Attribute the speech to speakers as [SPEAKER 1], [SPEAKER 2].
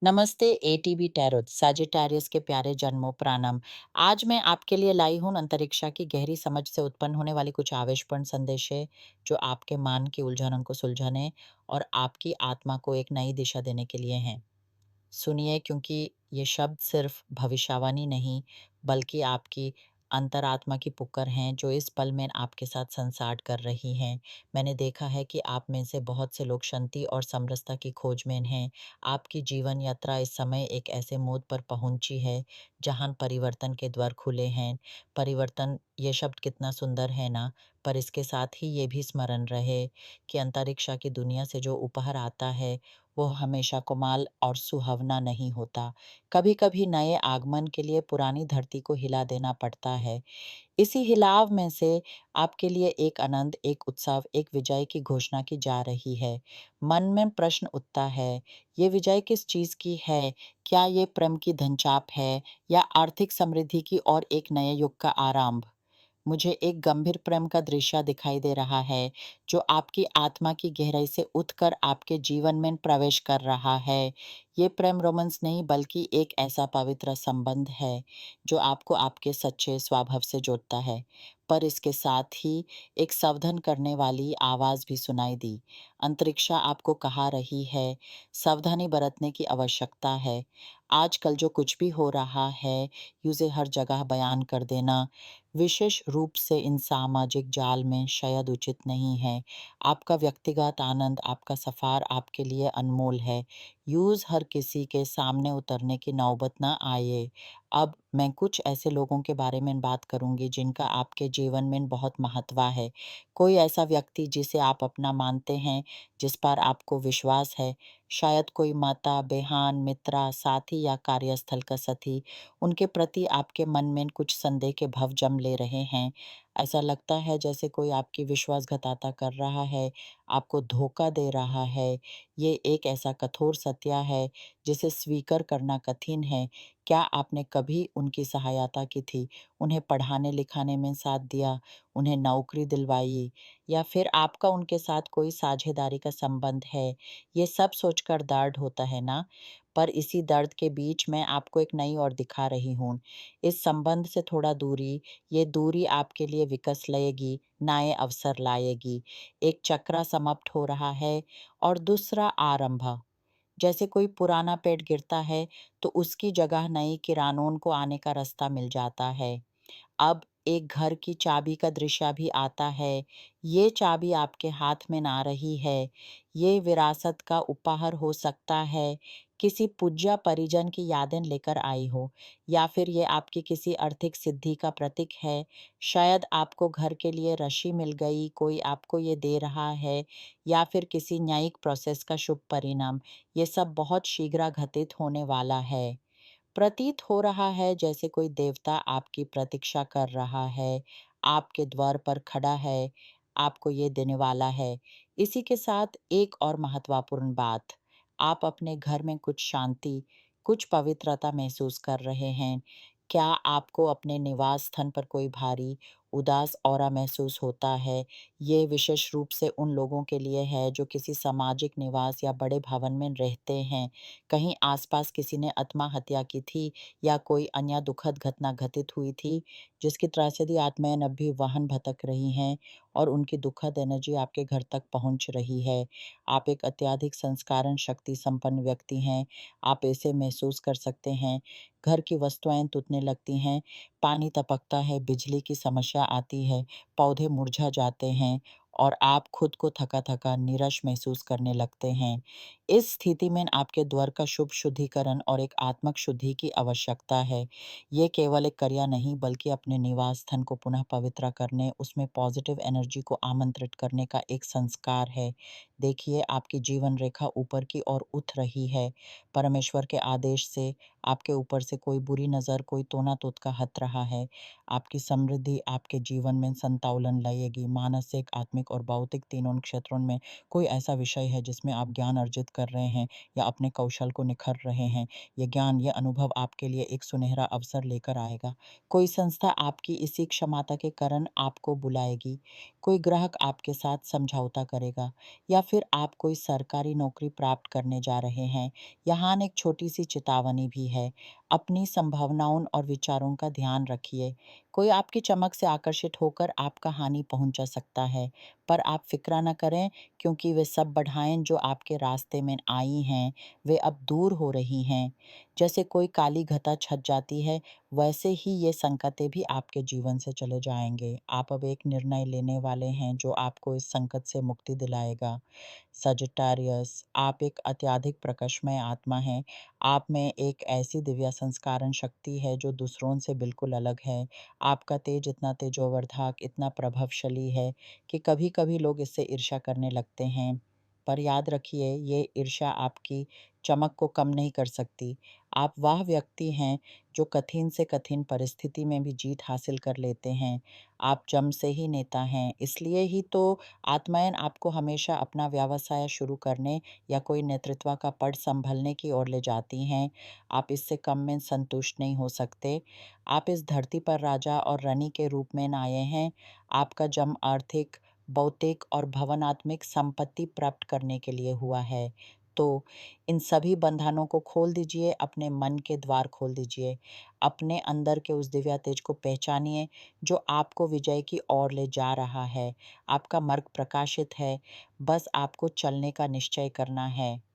[SPEAKER 1] नमस्ते ATB tarot साजिटारियस के प्यारे जन्मों प्रणाम। आज मैं आपके लिए लाई हूँ अंतरिक्षा की गहरी समझ से उत्पन्न होने वाली कुछ आवेशपूर्ण संदेश है जो आपके मन की उलझनों को सुलझाने और आपकी आत्मा को एक नई दिशा देने के लिए हैं। सुनिए, क्योंकि ये शब्द सिर्फ भविष्यवाणी नहीं बल्कि आपकी अंतरात्मा की पुकार हैं जो इस पल में आपके साथ संसार कर रही हैं। मैंने देखा है कि आप में से बहुत से लोग शांति और समरसता की खोज में हैं। आपकी जीवन यात्रा इस समय एक ऐसे मोड़ पर पहुंची है जहां परिवर्तन के द्वार खुले हैं। परिवर्तन ये शब्द कितना सुंदर है ना, पर इसके साथ ही ये भी स्मरण रहे कि अंतरिक्षा की दुनिया से जो उपहार आता है वो हमेशा कोमल और सुहावना नहीं होता। कभी-कभी नए आगमन के लिए पुरानी धरती को हिला देना पड़ता है। इसी हिलाव में से आपके लिए एक आनंद, एक उत्सव, एक विजय की घोषणा की जा रही है। मन में प्रश्न उठता है, ये विजय किस चीज़ की है? क्या ये प्रेम की धनचाप है या आर्थिक समृद्धि की और एक नए युग का आरंभ? मुझे एक गंभीर प्रेम का दृश्य दिखाई दे रहा है जो आपकी आत्मा की गहराई से उठकर आपके जीवन में प्रवेश कर रहा है। ये प्रेम रोमांस नहीं बल्कि एक ऐसा पवित्र संबंध है जो आपको आपके सच्चे स्वभाव से जोड़ता है। पर इसके साथ ही एक सावधान करने वाली आवाज़ भी सुनाई दी। अंतरिक्षा आपको कहा रही है, सावधानी बरतने की आवश्यकता है। आजकल जो कुछ भी हो रहा है, उसे हर जगह बयान कर देना, विशेष रूप से इन सामाजिक जाल में शायद उचित नहीं है। आपका व्यक्तिगत आनंद, आपका सफ़र आपके लिए अनमोल है। यूज़ हर किसी के सामने उतरने की नौबत ना आए। अब मैं कुछ ऐसे लोगों के बारे में बात करूँगी जिनका आपके जीवन में बहुत महत्व है। कोई ऐसा व्यक्ति जिसे आप अपना मानते हैं, जिस पर आपको विश्वास है। शायद कोई माता, बहन, मित्र, साथी या कार्यस्थल का साथी। उनके प्रति आपके मन में कुछ संदेह के भाव जम ले रहे हैं। ऐसा लगता है जैसे कोई आपकी विश्वासघातकता कर रहा है, आपको धोखा दे रहा है। ये एक ऐसा कठोर सत्य है जिसे स्वीकार करना कठिन है। क्या आपने कभी उनकी सहायता की थी? उन्हें पढ़ाने-लिखाने में साथ दिया, उन्हें नौकरी दिलवाई या फिर आपका उनके साथ कोई साझेदारी का संबंध है? ये सब सोचकर दर्द होता है ना? पर इसी दर्द के बीच मैं आपको एक नई ओर दिखा रही हूँ। इस संबंध से थोड़ा दूरी, ये दूरी आपके लिए विकस लाएगी, नए अवसर लाएगी। एक चक्र समाप्त हो रहा है और दूसरा आरंभ। जैसे कोई पुराना पेड़ गिरता है तो उसकी जगह नई किरानों को आने का रास्ता मिल जाता है। अब एक घर की चाबी का दृश्य भी आता है। ये चाबी आपके हाथ में ना रही है। ये विरासत का उपहार हो सकता है, किसी पूज्य परिजन की यादें लेकर आई हो, या फिर ये आपकी किसी आर्थिक सिद्धि का प्रतीक है। शायद आपको घर के लिए राशि मिल गई, कोई आपको ये दे रहा है, या फिर किसी न्यायिक प्रोसेस का शुभ परिणाम। ये सब बहुत शीघ्र घटित होने वाला है। प्रतीत हो रहा है जैसे कोई देवता आपकी प्रतीक्षा कर रहा है, आपके द्वार पर खड़ा है, आपको ये देने वाला है। इसी के साथ एक और महत्वपूर्ण बात, आप अपने घर में कुछ शांति, कुछ पवित्रता महसूस कर रहे हैं। क्या आपको अपने निवास स्थान पर कोई भारी, उदास ऑरा महसूस होता है? ये विशेष रूप से उन लोगों के लिए है जो किसी सामाजिक निवास या बड़े भवन में रहते हैं। कहीं आसपास किसी ने आत्महत्या की थी या कोई अन्य दुखद घटना घटित हुई थी, जिसकी त्रासदी आत्माएं अब भी वाहन भटक रही हैं और उनकी दुखद एनर्जी आपके घर तक पहुंच रही है। आप एक अत्यधिक संस्कारण शक्ति संपन्न व्यक्ति हैं। आप ऐसे महसूस कर सकते हैं। घर की वस्तुएं टूटने लगती हैं, पानी टपकता है, बिजली की समस्या आती है, पौधे मुरझा जाते हैं और आप खुद को थका-थका निराश महसूस करने लगते हैं। इस स्थिति में आपके द्वार का शुभ शुद्धिकरण और एक आत्मक शुद्धि की आवश्यकता है। ये केवल एक क्रिया नहीं बल्कि अपने निवास स्थान को पुनः पवित्र करने, उसमें पॉजिटिव एनर्जी को आमंत्रित करने का एक संस्कार है। देखिए, आपकी जीवन रेखा ऊपर की ओर उठ रही है। परमेश्वर के आदेश से आपके ऊपर से कोई बुरी नज़र, कोई टोना टोटका हट रहा है। आपकी समृद्धि आपके जीवन में संतुलन लाएगी, मानसिक, आत्मिक आध्यात्मिक और भौतिक तीनों क्षेत्रों में कोई ऐसा विषय है जिसमें आप ज्ञान अर्जित कर रहे हैं या अपने कौशल को निखर रहे हैं, ये ज्ञान, ये अनुभव आपके लिए एक सुनहरा अवसर लेकर आएगा। कोई संस्था आपकी इसी क्षमता के कारण आपको बुलाएगी, कोई ग्राहक आपके साथ समझौता करेगा या फिर आप कोई सरकारी नौकरी प्राप्त करने जा रहे हैं। यहाँ एक छोटी-सी चेतावनी भी है, अपनी संभावनाओं और विचारों का ध्यान रखिए। कोई आपकी चमक से आकर्षित होकर आपका हानि पहुँचा सकता है, पर आप फ़िक्र ना करें क्योंकि वे सब बाधाएँ जो आपके रास्ते में आई हैं, वे अब दूर हो रही हैं। जैसे कोई काली घटा छँट जाती है, वैसे ही ये संकटें भी आपके जीवन से चले जाएँगे। आप अब एक निर्णय लेने वाले हैं जो आपको इस संकट से मुक्ति दिलाएगा। सजिटेरियस, आप एक अत्यधिक प्रकाशमय आत्मा हैं। आप में एक ऐसी दिव्य संस्कारण शक्ति है जो दूसरों से बिल्कुल अलग है। आपका तेज इतना तेजोवर्धक, इतना प्रभावशाली है कि कभी-कभी लोग इससे ईर्ष्या करने लगते हैं। पर याद रखिए, ये ईर्ष्या आपकी चमक को कम नहीं कर सकती। आप वह व्यक्ति हैं जो कठिन से कठिन परिस्थिति में भी जीत हासिल कर लेते हैं। आप जन्म से ही नेता हैं, इसलिए ही तो आत्माएँ आपको हमेशा अपना व्यवसाय शुरू करने या कोई नेतृत्व का पद सँभालने की ओर ले जाती हैं। आप इससे कम में संतुष्ट नहीं हो सकते। आप इस धरती पर राजा और रानी के रूप में न आए हैं। आपका जन्म आर्थिक, भौतिक और भावनात्मक संपत्ति प्राप्त करने के लिए हुआ है। तो इन सभी बंधनों को खोल दीजिए, अपने मन के द्वार खोल दीजिए। अपने अंदर के उस दिव्य तेज को पहचानिए जो आपको विजय की ओर ले जा रहा है। आपका मार्ग प्रकाशित है, बस आपको चलने का निश्चय करना है।